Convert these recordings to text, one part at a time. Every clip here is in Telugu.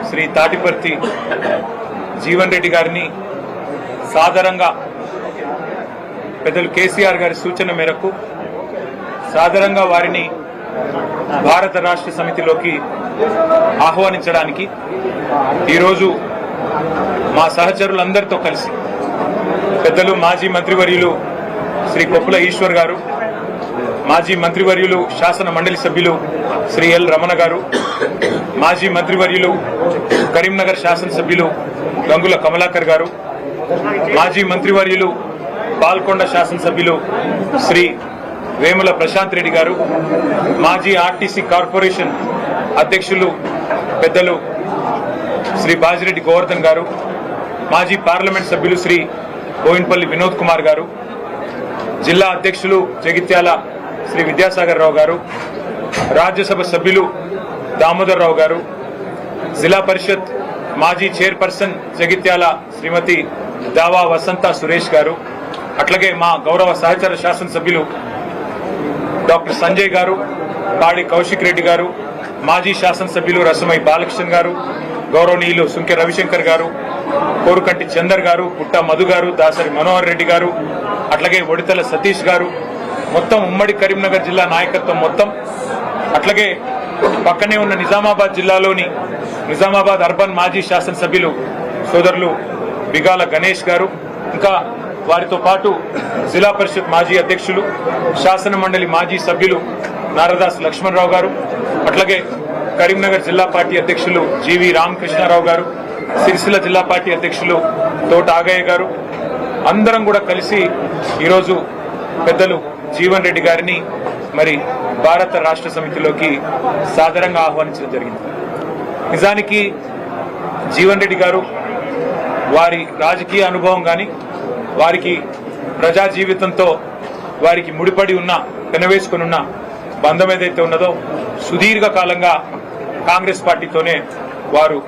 శ్రీ తాటిపర్తి జీవన్ రెడ్డి గారిని సాదరంగా పెద్దలు కేసీఆర్ గారి సూచన మేరకు సాదరంగా వారిని భారత రాష్ట్ర సమితిలోకి ఆహ్వానించడానికి ఈరోజు మా సహచరులందరితో కలిసి పెద్దలు మాజీ మంత్రివర్యులు శ్రీ కొప్పుల ఈశ్వర్ గారు, మాజీ మంత్రివర్యులు శాసన మండలి సభ్యులు శ్రీ ఎల్ రమణ గారు, మాజీ మంత్రివర్యులు కరీంనగర్ శాసనసభ్యులు గంగుల కమలాకర్ గారు, మాజీ మంత్రివర్యులు పాల్కొండ శాసనసభ్యులు శ్రీ వేముల ప్రశాంత్ రెడ్డి గారు, మాజీ ఆర్టీసీ కార్పొరేషన్ అధ్యక్షులు పెద్దలు శ్రీ బాజిరెడ్డి గోవర్ధన్ గారు, మాజీ పార్లమెంట్ సభ్యులు శ్రీ బోయిన్పల్లి వినోద్ కుమార్ గారు, జిల్లా అధ్యక్షులు జగిత్యాల శ్రీ విద్యాసాగర్ రావు గారు, రాజ్యసభ సభ్యులు దామోదర్ రావు గారు, జిల్లా పరిషత్ మాజీ చైర్పర్సన్ జగిత్యాల శ్రీమతి దావా వసంత సురేష్ గారు, అట్లాగే మా గౌరవ సహచర శాసనసభ్యులు డాక్టర్ సంజయ్ గారు, పాడి కౌశిక్ రెడ్డి గారు, మాజీ శాసనసభ్యులు రసమై బాలకృష్ణ గారు, గౌరవనీయులు సుంకె రవిశంకర్ గారు, కోరుకంటి చందర్ గారు, పుట్ట మధు గారు, దాసరి మనోహర్ రెడ్డి గారు, అట్లాగే ఒడితల సతీష్ గారు, మొత్తం ఉమ్మడి కరీంనగర్ జిల్లా నాయకత్వం మొత్తం, అట్లాగే పక్కనే ఉన్న నిజామాబాద్ జిల్లాలోని నిజామాబాద్ అర్బన్ మాజీ శాసనసభ్యులు సోదరులు బిగాల గణేష్ గారు, ఇంకా వారితో పాటు జిల్లా పరిషత్ మాజీ అధ్యక్షులు శాసన మండలి మాజీ సభ్యులు నారదాస్ లక్ష్మణరావు గారు, అట్లాగే కరీంనగర్ జిల్లా పార్టీ అధ్యక్షులు జీవి రామకృష్ణారావు గారు, సిరిసిల్ల జిల్లా పార్టీ అధ్యక్షులు తోట ఆగయ్య గారు, అందరం కూడా కలిసి ఈరోజు పెద్దలు జీవన్ రెడ్డి గారిని మరి భారత రాష్ట్ర సమితిలోకి సాదరంగా ఆహ్వానించడం జరిగింది. నిజానికి జీవన్ రెడ్డి గారు వారి రాజకీయ అనుభవం కానీ వారికి ప్రజా జీవితంతో వారికి ముడిపడి ఉన్న పెనవేసుకుని ఉన్న బంధం ఏదైతే ఉన్నదో సుదీర్ఘ కాలంగా కాంగ్రెస్ పార్టీతోనే వారు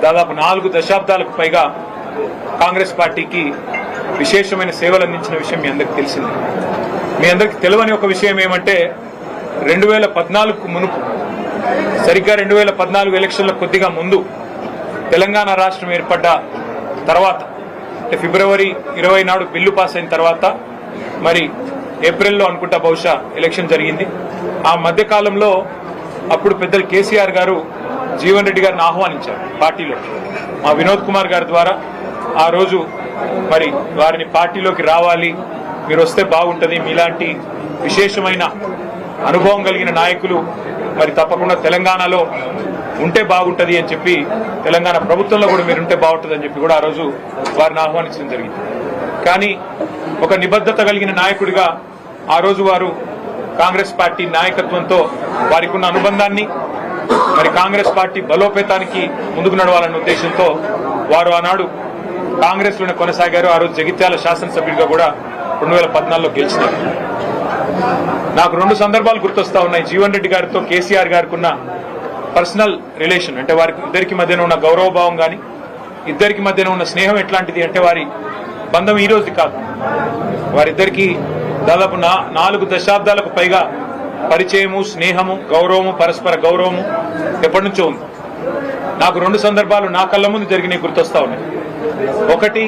దాదాపు 4 దశాబ్దాలకు పైగా కాంగ్రెస్ పార్టీకి విశేషమైన సేవలు అందించిన విషయం మీ అందరికీ తెలిసింది. మీ అందరికీ తెలియని ఒక విషయం ఏమంటే 2014కు మునుపు సరిగ్గా 2014 ఎలక్షన్ల కొద్దిగా ముందు తెలంగాణ రాష్ట్రం ఏర్పడ్డ తర్వాత ఫిబ్రవరి 20 నాడు బిల్లు పాస్ అయిన తర్వాత మరి ఏప్రిల్లో అనుకుంటా బహుశా ఎలక్షన్ జరిగింది. ఆ మధ్య కాలంలో అప్పుడు పెద్దలు కేసీఆర్ గారు జీవన్ రెడ్డి గారిని ఆహ్వానించారు పార్టీలో మా వినోద్ కుమార్ గారి ద్వారా. ఆ రోజు మరి వారిని పార్టీలోకి రావాలి, మీరు వస్తే బాగుంటుంది, మీలాంటి విశేషమైన అనుభవం కలిగిన నాయకులు మరి తప్పకుండా తెలంగాణలో ఉంటే బాగుంటుంది అని చెప్పి, తెలంగాణ ప్రభుత్వంలో కూడా మీరు ఉంటే బాగుంటుంది అని చెప్పి కూడా ఆ రోజు వారిని ఆహ్వానించడం జరిగింది. కానీ ఒక నిబద్ధత కలిగిన నాయకుడిగా ఆ రోజు వారు కాంగ్రెస్ పార్టీ నాయకత్వంతో వారికి ఉన్న అనుబంధాన్ని మరి కాంగ్రెస్ పార్టీ బలోపేతానికి ముందుకు నడవాలన్న ఉద్దేశంతో వారు ఆనాడు కాంగ్రెస్ లోనే కొనసాగారు. ఆ రోజు జగిత్యాల శాసనసభ్యుడిగా కూడా 2014లో గెలిచినారు. నాకు 2 సందర్భాలు గుర్తొస్తా ఉన్నాయి. జీవన్ రెడ్డి గారితో కేసీఆర్ గారికి ఉన్న పర్సనల్ రిలేషన్ అంటే వారికి ఇద్దరికి మధ్యన ఉన్న గౌరవభావం కానీ ఇద్దరికి మధ్యన ఉన్న స్నేహం ఎట్లాంటిది అంటే వారి బంధం ఈ రోజు కాదు, వారిద్దరికి దాదాపు 4 దశాబ్దాలకు పైగా పరిచయము, స్నేహము, గౌరవము, పరస్పర గౌరవము ఎప్పటి నుంచో ఉంది. నాకు 2 సందర్భాలు నా కళ్ళ ముందు జరిగినాయి గుర్తొస్తా ఉన్నాయి. ఒకటి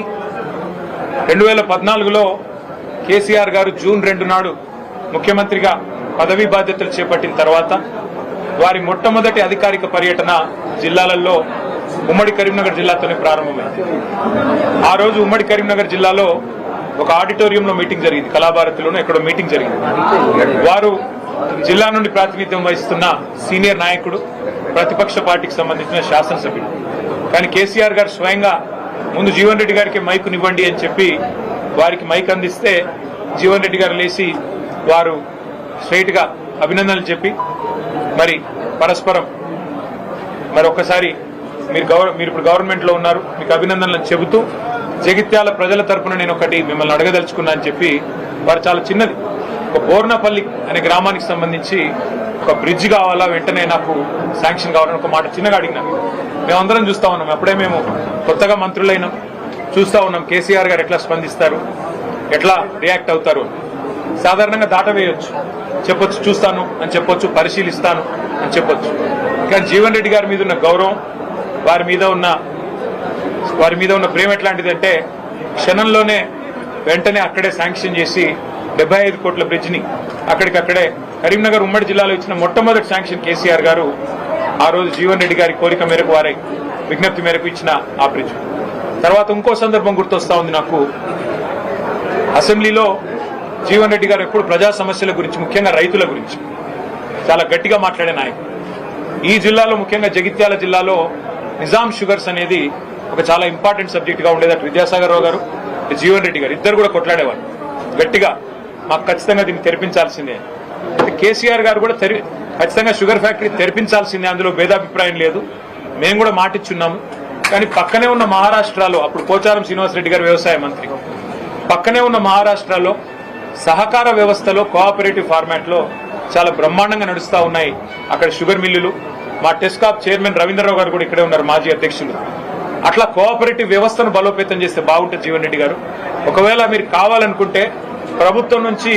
2014లో కేసీఆర్ గారు జూన్ 2 నాడు ముఖ్యమంత్రిగా పదవీ బాధ్యతలు చేపట్టిన తర్వాత వారి మొట్టమొదటి అధికారిక పర్యటన జిల్లాలలో ఉమ్మడి కరీంనగర్ జిల్లాతోనే ప్రారంభమైంది. ఆ రోజు ఉమ్మడి కరీంనగర్ జిల్లాలో ఒక ఆడిటోరియంలో మీటింగ్ జరిగింది, కళాభారతిలోనూ ఎక్కడో మీటింగ్ జరిగింది. వారు జిల్లా నుండి ప్రాతినిధ్యం వహిస్తున్న సీనియర్ నాయకుడు, ప్రతిపక్ష పార్టీకి సంబంధించిన శాసనసభ్యుడు. కానీ కేసీఆర్ గారు స్వయంగా ముందు జీవన్ రెడ్డి గారికి మైకునివ్వండి అని చెప్పి వారికి మైక్ అందిస్తే జీవన్ రెడ్డి గారు లేచి వారు స్ట్రైట్ గా అభినందనలు చెప్పి మరి పరస్పరం మరి ఒక్కసారి మీరు ఇప్పుడు గవర్నమెంట్ లో ఉన్నారు, మీకు అభినందనలు చెబుతూ జగిత్యాల ప్రజల తరపున నేను ఒకటి మిమ్మల్ని అడగదలుచుకున్నా అని చెప్పి వారు చాలా చిన్నది ఒక బోర్నపల్లి అనే గ్రామానికి సంబంధించి ఒక బ్రిడ్జ్ కావాలా, వెంటనే నాకు శాంక్షన్ కావాలని ఒక మాట చిన్నగా అడిగినాను. మేమందరం చూస్తా ఉన్నాం, అప్పుడే మేము కొత్తగా మంత్రులైనాం, చూస్తా ఉన్నాం కేసీఆర్ గారు ఎట్లా స్పందిస్తారు, ఎట్లా రియాక్ట్ అవుతారు. సాధారణంగా దాటవేయొచ్చు, చెప్పొచ్చు చూస్తాను అని చెప్పొచ్చు, పరిశీలిస్తాను అని చెప్పొచ్చు. కానీ జీవన్ రెడ్డి గారి మీద ఉన్న గౌరవం, వారి మీద ఉన్న ప్రేమ ఎట్లాంటిదంటే క్షణంలోనే వెంటనే అక్కడే శాంక్షన్ చేసి 75 కోట్ల బ్రిడ్జిని అక్కడికక్కడే కరీంనగర్ ఉమ్మడి జిల్లాలో ఇచ్చిన మొట్టమొదటి శాంక్షన్ కేసీఆర్ గారు ఆ రోజు జీవన్ రెడ్డి గారి కోరిక మేరకు వారి విజ్ఞప్తి మేరకు ఇచ్చిన ఆ బ్రిడ్జ్. తర్వాత ఇంకో సందర్భం గుర్తొస్తా ఉంది నాకు. అసెంబ్లీలో జీవన్ రెడ్డి గారు ఎప్పుడు ప్రజా సమస్యల గురించి, ముఖ్యంగా రైతుల గురించి చాలా గట్టిగా మాట్లాడే నాయకుడు. ఈ జిల్లాలో, ముఖ్యంగా జగిత్యాల జిల్లాలో నిజాం షుగర్స్ అనేది ఒక చాలా ఇంపార్టెంట్ సబ్జెక్ట్ గా ఉండేది. అటు విద్యాసాగర్ రావు గారు, జీవన్ రెడ్డి గారు ఇద్దరు కూడా కొట్లాడేవారు గట్టిగా, మాకు ఖచ్చితంగా దీన్ని తెరిపించాల్సిందే. కేసీఆర్ గారు కూడా ఖచ్చితంగా షుగర్ ఫ్యాక్టరీ తెరిపించాల్సిందే, అందులో భేదాభిప్రాయం లేదు, మేము కూడా మాటిచ్చున్నాము. కానీ పక్కనే ఉన్న మహారాష్ట్రలో, అప్పుడు పోచారం శ్రీనివాసరెడ్డి గారు వ్యవసాయ మంత్రి, పక్కనే ఉన్న మహారాష్ట్రలో సహకార వ్యవస్థలో కోఆపరేటివ్ ఫార్మాట్ లో చాలా బ్రహ్మాండంగా నడుస్తా ఉన్నాయి అక్కడ షుగర్ మిల్లులు. మా టెస్కాప్ చైర్మన్ రవీంద్రరావు గారు కూడా ఇక్కడే ఉన్నారు, మాజీ అధ్యక్షులు. అట్లా కోఆపరేటివ్ వ్యవస్థను బలోపేతం చేస్తే బాగుంటుంది జీవన్ రెడ్డి గారు. ఒకవేళ మీరు కావాలనుకుంటే ప్రభుత్వం నుంచి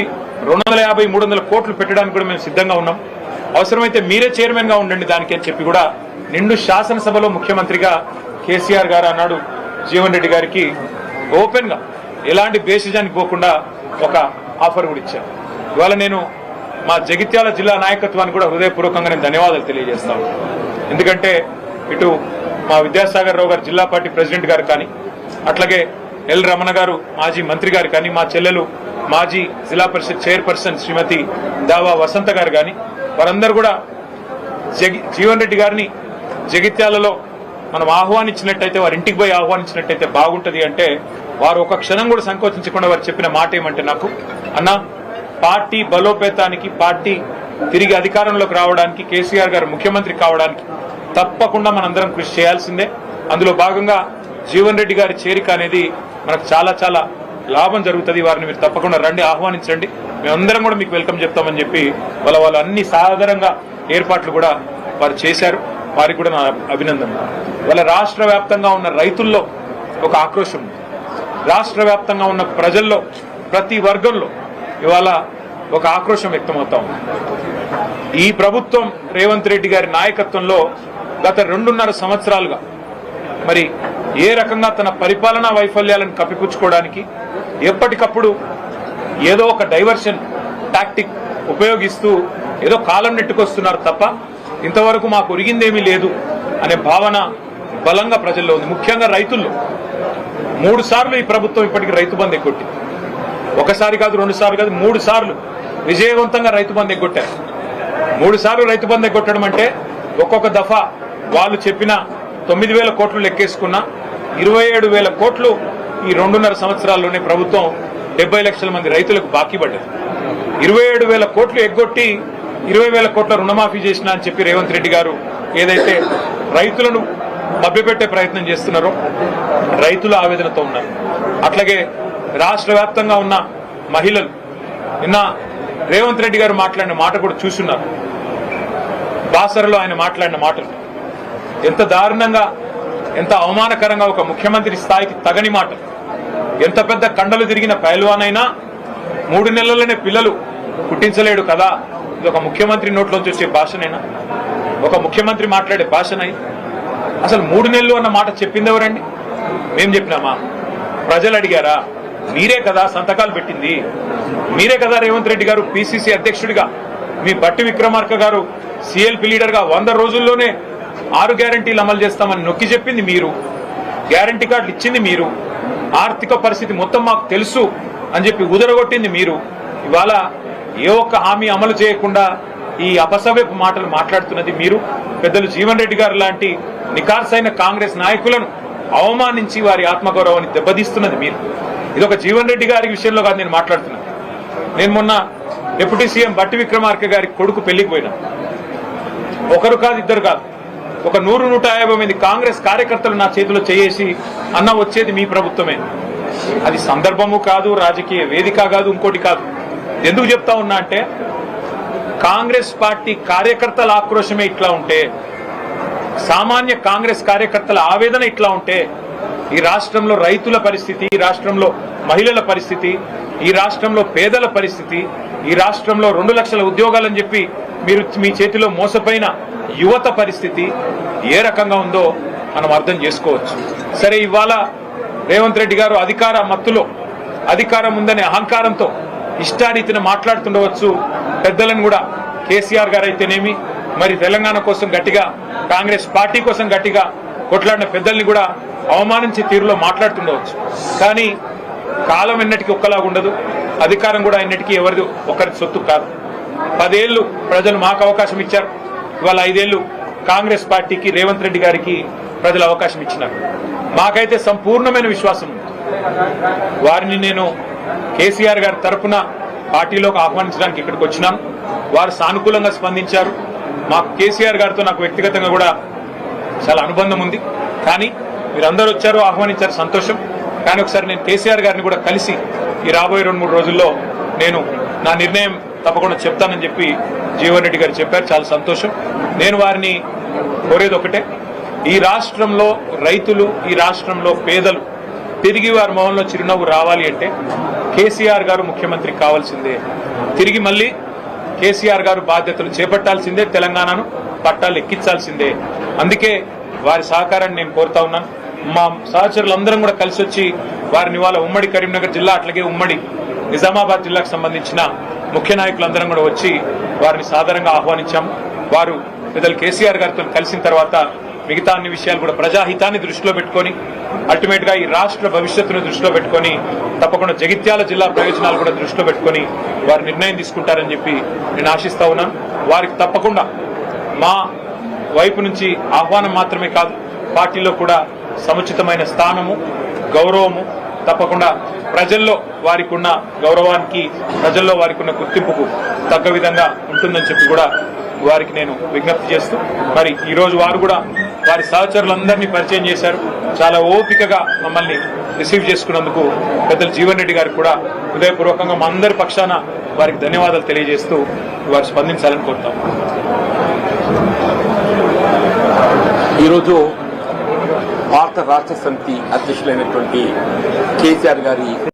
250-300 కోట్లు పెట్టడానికి కూడా మేము సిద్ధంగా ఉన్నాం. అవసరమైతే మీరే చైర్మన్ గా ఉండండి దానికి అని చెప్పి కూడా నిండు శాసనసభలో ముఖ్యమంత్రిగా కేసీఆర్ గారు అన్నాడు జీవన్ రెడ్డి గారికి ఓపెన్ గా, ఎలాంటి బేసిజానికి పోకుండా ఒక ఆఫర్ కూడా ఇచ్చారు. ఇవాళ నేను మా జగిత్యాల జిల్లా నాయకత్వానికి కూడా హృదయపూర్వకంగా నేను ధన్యవాదాలు తెలియజేస్తాను. ఎందుకంటే ఇటు మా విద్యాసాగర్ రావు గారు జిల్లా పార్టీ ప్రెసిడెంట్ గారు కానీ, అట్లాగే ఎల్ రమణ గారు మాజీ మంత్రి గారు కానీ, మా చెల్లెలు మాజీ జిల్లా పరిషత్ చైర్పర్సన్ శ్రీమతి దావా వసంత గారు కానీ, వారందరూ కూడా జీవన్ రెడ్డి గారిని జగిత్యాలలో మనం ఆహ్వానించినట్టయితే, వారి ఇంటికి పోయి ఆహ్వానించినట్టయితే బాగుంటది అంటే, వారు ఒక క్షణం కూడా సంకోచించకుండా వారు చెప్పిన మాట ఏమంటే, నాకు అన్న పార్టీ బలోపేతానికి, పార్టీ తిరిగి అధికారంలోకి రావడానికి, కేసీఆర్ గారు ముఖ్యమంత్రి కావడానికి తప్పకుండా మనందరం కృషి చేయాల్సిందే. అందులో భాగంగా జీవన్ రెడ్డి గారి చేరిక అనేది మనకు చాలా చాలా లాభం జరుగుతుంది. వారిని మీరు తప్పకుండా రండి, ఆహ్వానించండి, మేమందరం కూడా మీకు వెల్కమ్ చెప్తామని చెప్పి వాళ్ళు అన్ని సాధారణంగా ఏర్పాట్లు కూడా వారు చేశారు. వారికి కూడా నా అభినందనలు. వాళ్ళ రాష్ట్ర వ్యాప్తంగా ఉన్న రైతుల్లో ఒక ఆక్రోశం ఉంది, రాష్ట్ర వ్యాప్తంగా ఉన్న ప్రజల్లో ప్రతి వర్గంలో ఇవాళ ఒక ఆక్రోశం వ్యక్తమవుతా ఉంది. ఈ ప్రభుత్వం రేవంత్ రెడ్డి గారి నాయకత్వంలో గత 2.5 సంవత్సరాలుగా మరి ఏ రకంగా తన పరిపాలనా వైఫల్యాలను కప్పిపుచ్చుకోవడానికి ఎప్పటికప్పుడు ఏదో ఒక డైవర్షన్ టాక్టిక్ ఉపయోగిస్తూ ఏదో కాలం నెట్టుకొస్తున్నారు తప్ప ఇంతవరకు మాకు ఒరిగిందేమీ లేదు అనే భావన బలంగా ప్రజల్లో ఉంది. ముఖ్యంగా రైతుల్లో 3 సార్లు ఈ ప్రభుత్వం ఇప్పటికీ రైతు బంధు ఎగ్గొట్టింది. ఒకసారి కాదు, 2 సార్లు కాదు, 3 సార్లు విజయవంతంగా రైతు బంధు ఎగ్గొట్టారు. 3 సార్లు రైతు బంధు ఎగ్గొట్టడం అంటే ఒక్కొక్క దఫా వాళ్ళు చెప్పిన 9,000 కోట్లు లెక్కేసుకున్న 27,000 కోట్లు ఈ 2.5 సంవత్సరాల్లోనే ప్రభుత్వం 70 లక్షల మంది రైతులకు బాకీ పడ్డది. 27,000 కోట్లు ఎగ్గొట్టి 20,000 కోట్ల రుణమాఫీ చేసినా అని చెప్పి రేవంత్ రెడ్డి గారు ఏదైతే రైతులను మభ్యపెట్టే ప్రయత్నం చేస్తున్నారో రైతుల ఆవేదనతో ఉన్నారు. అట్లాగే రాష్ట్ర వ్యాప్తంగా ఉన్న మహిళలు నిన్న రేవంత్ రెడ్డి గారు మాట్లాడిన మాట కూడా చూస్తున్నారు. బాసరలో ఆయన మాట్లాడిన మాటలు ఎంత దారుణంగా, ఎంత అవమానకరంగా, ఒక ముఖ్యమంత్రి స్థాయికి తగని మాట. ఎంత పెద్ద కండలు తిరిగిన పైల్వానైనా 3 నెలలనే పిల్లలు పుట్టించలేడు కదా, ఇది ఒక ముఖ్యమంత్రి నోట్లోంచి వచ్చే భాషనైనా, ఒక ముఖ్యమంత్రి మాట్లాడే భాషనై? అసలు 3 నెలలు అన్న మాట చెప్పింది ఎవరండి? మేం చెప్పినామా? ప్రజలు అడిగారా? మీరే కదా సంతకాలు పెట్టింది, మీరే కదా రేవంత్ రెడ్డి గారు పిసిసి అధ్యక్షుడిగా, మీ బట్టి విక్రమార్క గారు సిఎల్పి లీడర్ గా 100 రోజుల్లోనే 6 గ్యారంటీలు అమలు చేస్తామని నొక్కి చెప్పింది మీరు, గ్యారంటీ కార్డులు ఇచ్చింది మీరు, ఆర్థిక పరిస్థితి మొత్తం మాకు తెలుసు అని చెప్పి ఉదరగొట్టింది మీరు. ఇవాళ ఏ ఒక్క హామీ అమలు చేయకుండా ఈ అపసవ్యపు మాటలు మాట్లాడుతున్నది మీరు. పెద్దలు జీవన్ రెడ్డి గారు లాంటి నికార్సైన కాంగ్రెస్ నాయకులను అవమానించి వారి ఆత్మగౌరవాన్ని దెబ్బతీస్తున్నది మీరు. ఇదొక జీవన్ రెడ్డి గారి విషయంలో కాదు నేను మాట్లాడుతున్నాను. నేను మొన్న డిప్యూటీ సీఎం బట్టి విక్రమార్క గారి కొడుకు పెళ్లికి పోయినా. ఒకరు కాదు, ఇద్దరు కాదు, ఒక 100-150 మంది కాంగ్రెస్ కార్యకర్తలు నా చేతిలో చేసి అన్న వచ్చేది మీ ప్రభుత్వమే. అది సందర్భము కాదు, రాజకీయ వేదిక కాదు, ఇంకోటి కాదు. ఎందుకు చెప్తా ఉన్నా అంటే, కాంగ్రెస్ పార్టీ కార్యకర్తల ఆక్రోశమే ఇట్లా ఉంటే, సామాన్య కాంగ్రెస్ కార్యకర్తల ఆవేదన ఇట్లా ఉంటే, ఈ రాష్ట్రంలో రైతుల పరిస్థితి, ఈ రాష్ట్రంలో మహిళల పరిస్థితి, ఈ రాష్ట్రంలో పేదల పరిస్థితి, ఈ రాష్ట్రంలో 2 లక్షల ఉద్యోగాలని చెప్పి మీరు మీ చేతిలో మోసపోయిన యువత పరిస్థితి ఏ రకంగా ఉందో మనం అర్థం చేసుకోవచ్చు. సరే, ఇవాళ రేవంత్ రెడ్డి గారు అధికార మత్తులో, అధికారం ఉందనే అహంకారంతో ఇష్టారీతిన మాట్లాడుతుండవచ్చు. పెద్దలను కూడా కేసీఆర్ గారు అయితేనేమి, మరి తెలంగాణ కోసం గట్టిగా, కాంగ్రెస్ పార్టీ కోసం గట్టిగా కొట్లాడిన పెద్దల్ని కూడా అవమానించే తీరులో మాట్లాడుతుండవచ్చు. కానీ కాలం ఎన్నటికీ ఒక్కలాగా ఉండదు, అధికారం కూడా ఎన్నటికీ ఎవరిది ఒకరి సొత్తు కాదు. 10 ఏళ్లు ప్రజలు మాకు అవకాశం ఇచ్చారు. ఇవాళ 5 ఏళ్లు కాంగ్రెస్ పార్టీకి, రేవంత్ రెడ్డి గారికి ప్రజలు అవకాశం ఇచ్చినారు. మాకైతే సంపూర్ణమైన విశ్వాసం ఉంది. వారిని నేను కేసీఆర్ గారి తరఫున పార్టీలోకి ఆహ్వానించడానికి ఇక్కడికి వచ్చినాను. వారు సానుకూలంగా స్పందించారు. మాకు కేసీఆర్ గారితో నాకు వ్యక్తిగతంగా కూడా చాలా అనుబంధం ఉంది. కానీ మీరందరూ వచ్చారు, ఆహ్వానించారు, సంతోషం. కానీ ఒకసారి నేను కేసీఆర్ గారిని కూడా కలిసి ఈ రాబోయే 2-3 రోజుల్లో నేను నా నిర్ణయం తప్పకుండా చెప్తానని చెప్పి జీవన్ రెడ్డి గారు చెప్పారు. చాలా సంతోషం. నేను వారిని కోరేది ఒకటే, ఈ రాష్ట్రంలో రైతులు, ఈ రాష్ట్రంలో పేదలు తిరిగి వారి మొహంలో చిరునవ్వు రావాలి అంటే కేసీఆర్ గారు ముఖ్యమంత్రి కావాల్సిందే. తిరిగి మళ్ళీ కేసీఆర్ గారు బాధ్యతలు చేపట్టాల్సిందే, తెలంగాణను పట్టాలు ఎక్కించాల్సిందే. అందుకే వారి సహకారాన్ని నేను కోరుతా ఉన్నాను. మా సహచరులందరం కూడా కలిసి వచ్చి వారిని ఇవాళ ఉమ్మడి కరీంనగర్ జిల్లా, అట్లాగే ఉమ్మడి నిజామాబాద్ జిల్లాకు సంబంధించిన ముఖ్య నాయకులందరం కూడా వచ్చి వారిని సాదరంగా ఆహ్వానించాము. వారు పెద్దలు కేసీఆర్ గారితో కలిసిన తర్వాత మిగతా అన్ని విషయాలు కూడా ప్రజాహితాన్ని దృష్టిలో పెట్టుకొని, అల్టిమేట్ గా ఈ రాష్ట్ర భవిష్యత్తును దృష్టిలో పెట్టుకొని, తప్పకుండా జగిత్యాల జిల్లా ప్రయోజనాలు కూడా దృష్టిలో పెట్టుకొని వారు నిర్ణయం తీసుకుంటారని చెప్పి నేను ఆశిస్తా ఉన్నాను. వారికి తప్పకుండా మా వైపు నుంచి ఆహ్వానం మాత్రమే కాదు, పార్టీలో కూడా సముచితమైన స్థానము, గౌరవము, తప్పకుండా ప్రజల్లో వారికి ఉన్న గౌరవానికి, ప్రజల్లో వారికి ఉన్న గుర్తింపుకు తగ్గ విధంగా ఉంటుందని చెప్పి కూడా వారికి నేను విజ్ఞప్తి చేస్తూ, మరి ఈ రోజు వారు కూడా వారి సహచరులందరినీ పరిచయం చేశారు. చాలా ఓపికగా మమ్మల్ని రిసీవ్ చేసుకున్నందుకు పెద్దలు జీవన్ రెడ్డి గారికి కూడా హృదయపూర్వకంగా మా అందరి పక్షాన వారికి ధన్యవాదాలు తెలియజేస్తూ వారు స్పందించాలని కోరుతాం. ఈరోజు భారత రాష్ట్ర సమితి అధ్యక్షులైనటువంటి కేసీఆర్ గారి